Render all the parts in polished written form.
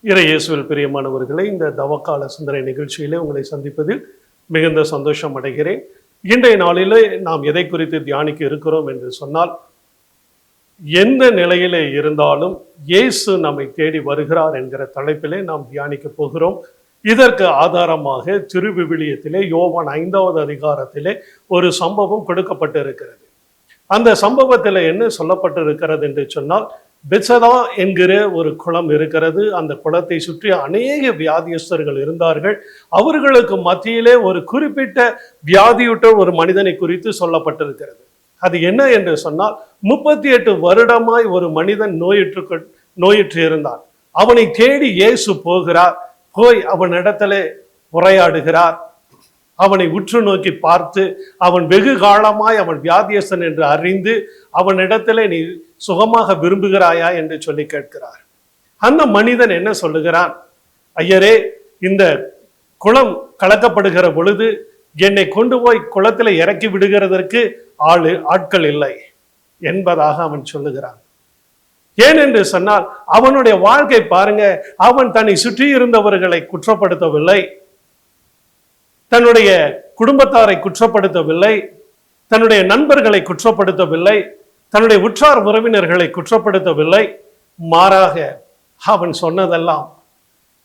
இறை இயேசுவில் பிரியமானவர்களை, இந்த தவக்கால சிந்தனை நிகழ்ச்சியிலே உங்களை சந்திப்பதில் மிகுந்த சந்தோஷம் அடைகிறேன். இன்றைய நாளிலே நாம் எதை குறித்து தியானிக்க இருக்கிறோம் என்று சொன்னால், எந்த நிலையிலே இருந்தாலும் இயேசு நம்மை தேடி வருகிறார் என்கிற தலைப்பிலே நாம் தியானிக்க போகிறோம். இதற்கு ஆதாரமாக திருவிவிலியத்திலே யோவான் 5வது அதிகாரத்திலே ஒரு சம்பவம் கொடுக்கப்பட்டிருக்கிறது. அந்த சம்பவத்தில் என்ன சொல்லப்பட்டிருக்கிறது என்று சொன்னால், பெத்சதா என்கிற ஒரு குளம் இருக்கிறது. அந்த குளத்தை சுற்றி அநேக வியாதியஸ்தர்கள் இருந்தார்கள். அவர்களுக்கு மத்தியிலே ஒரு குறிப்பிட்ட வியாதியுற்ற ஒரு மனிதனை குறித்து சொல்லப்பட்டிருக்கிறது. அது என்ன என்று சொன்னால், 38 வருடமாய் ஒரு மனிதன் நோயுற்று இருந்தான். அவனை தேடி இயேசு போகிறார். போய் அவனிடத்துல உரையாடுகிறார். அவனை உற்று நோக்கி பார்த்து, அவன் வெகு காலமாய் அவன் வியாதியஸ்தன் என்று அறிந்து அவனிடத்துல நீ சுகமாக விரும்புகிறாயா என்று சொல்லி கேட்கிறார். அந்த மனிதன் என்ன சொல்லுகிறான்? ஐயரே, இந்த குளம் கலக்கப்படுகிற பொழுது என்னை கொண்டு போய் குளத்துல இறக்கி விடுகிறதற்கு ஆட்கள் இல்லை என்பதாக அவன் சொல்லுகிறான். ஏனென்று சொன்னால், அவனுடைய வாழ்க்கை பாருங்க, அவன் தன்னை சுற்றி இருந்தவர்களை குற்றப்படுத்தவில்லை, தன்னுடைய குடும்பத்தாரை குற்றப்படுத்தவில்லை, தன்னுடைய நண்பர்களை குற்றப்படுத்தவில்லை, தன்னுடைய உற்றார் உறவினர்களை குற்றப்படுத்தவில்லை. மாறாக அவன் சொன்னதெல்லாம்,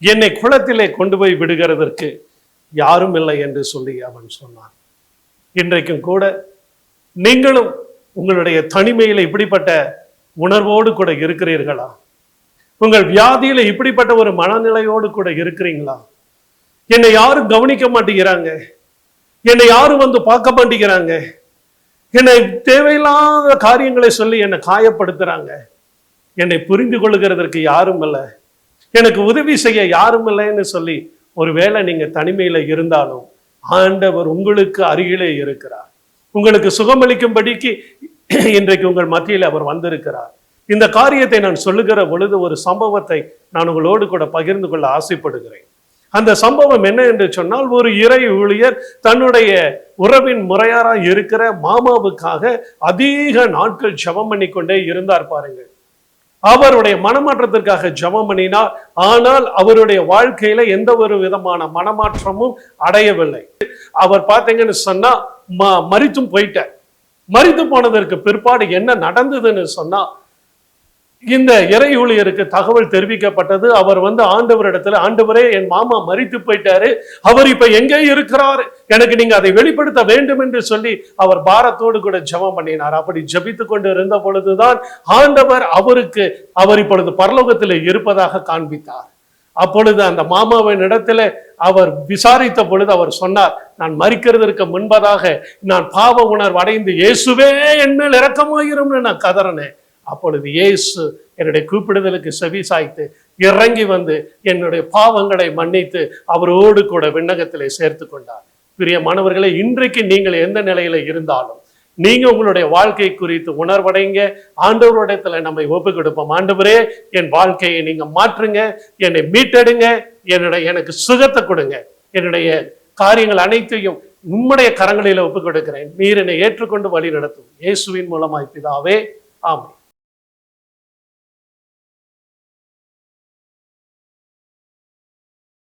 என்னை குளத்திலே கொண்டு போய் விடுகிறதற்கு யாரும் இல்லை என்று சொல்லி அவன் சொன்னான். இன்றைக்கும் கூட நீங்களும் உங்களுடைய தனிமையில இப்படிப்பட்ட உணர்வோடு கூட இருக்கிறீர்களா? உங்கள் வியாதியில இப்படிப்பட்ட ஒரு மனநிலையோடு கூட இருக்கிறீங்களா? என்னை யாரும் கவனிக்க மாட்டேங்கிறாங்க, என்னை யாரும் வந்து பார்க்க மாட்டேங்கிறாங்க, என்னை தேவையில்லாத காரியங்களை சொல்லி என்னை காயப்படுத்துறாங்க, என்னை புரிந்து கொள்ளுகிறதற்கு யாரும் இல்லை, எனக்கு உதவி செய்ய யாரும் இல்லைன்னு சொல்லி ஒருவேளை நீங்க தனிமையில இருந்தாலும் ஆண்டவர் உங்களுக்கு அருகிலே இருக்கிறார். உங்களுக்கு சுகமளிக்கும்படிக்கு இன்றைக்கு உங்கள் மத்தியில் அவர் வந்திருக்கிறார். இந்த காரியத்தை நான் சொல்லுகிற பொழுது ஒரு சம்பவத்தை நான் உங்களோடு கூட பகிர்ந்து கொள்ள ஆசைப்படுகிறேன். அந்த சம்பவம் என்ன என்று சொன்னால், ஒரு இறை ஊழியர் தன்னுடைய உறவின் முறையாராக இருக்கிற மாமாவுக்காக அதிக நாட்கள் ஜெபம் பண்ணி கொண்டே இருந்தார். பாருங்கள், அவருடைய மனமாற்றத்திற்காக ஜெபம் பண்ணினார். ஆனால் அவருடைய வாழ்க்கையில எந்த ஒரு விதமான மனமாற்றமும் அடையவில்லை. அவர் பார்த்தீங்கன்னு சொன்னா மரித்து போனதற்கு பிற்பாடு என்ன நடந்ததுன்னு சொன்னா, இந்த இறை ஊழியருக்கு தகவல் தெரிவிக்கப்பட்டது. அவர் வந்து ஆண்டவரிடத்துல, ஆண்டவரே, என் மாமா மரித்து போயிட்டாரு, அவர் இப்ப எங்கே இருக்கிறார், எனக்கு நீங்க அதை வெளிப்படுத்த வேண்டும் என்று சொல்லி அவர் பாரத்தோடு கூட ஜெபம் பண்ணினார். அப்படி ஜெபித்து கொண்டு இருந்த பொழுதுதான் ஆண்டவர் அவர் இப்பொழுது பரலோகத்தில் இருப்பதாக காண்பித்தார். அப்பொழுது அந்த மாமாவின் இடத்துல அவர் விசாரித்த பொழுது அவர் சொன்னார், நான் மரிக்கிறதற்கு முன்பதாக நான் பாவ உணர்வு அடைந்து, இயேசுவே என் மேல் இரக்கமாயிரும்னு நான் கதறினேன். அப்பொழுது இயேசு என்னுடைய கூப்பிடுதலுக்கு செவி சாய்த்து இறங்கி வந்து என்னுடைய பாவங்களை மன்னித்து அவரோடு கூட விண்ணகத்திலே சேர்த்து கொண்டார். பிரியமானவர்களே, இன்றைக்கு நீங்கள் எந்த நிலையில இருந்தாலும் நீங்க உங்களுடைய வாழ்க்கை குறித்து உணர்வடைங்க. ஆண்டவரிடத்துல நம்மை ஒப்பு கொடுப்போம். ஆண்டவரே, என் வாழ்க்கையை நீங்க மாற்றுங்க, என்னை மீட்டெடுங்க, எனக்கு சுகத்தை கொடுங்க, என்னுடைய காரியங்கள் அனைத்தையும் உம்முடைய கரங்களில ஒப்பு கொடுக்கிறேன், நீர் என்னை ஏற்றுக்கொண்டு வழி நடத்தும். இயேசுவின் மூலமாய் பிதாவே, ஆமென்.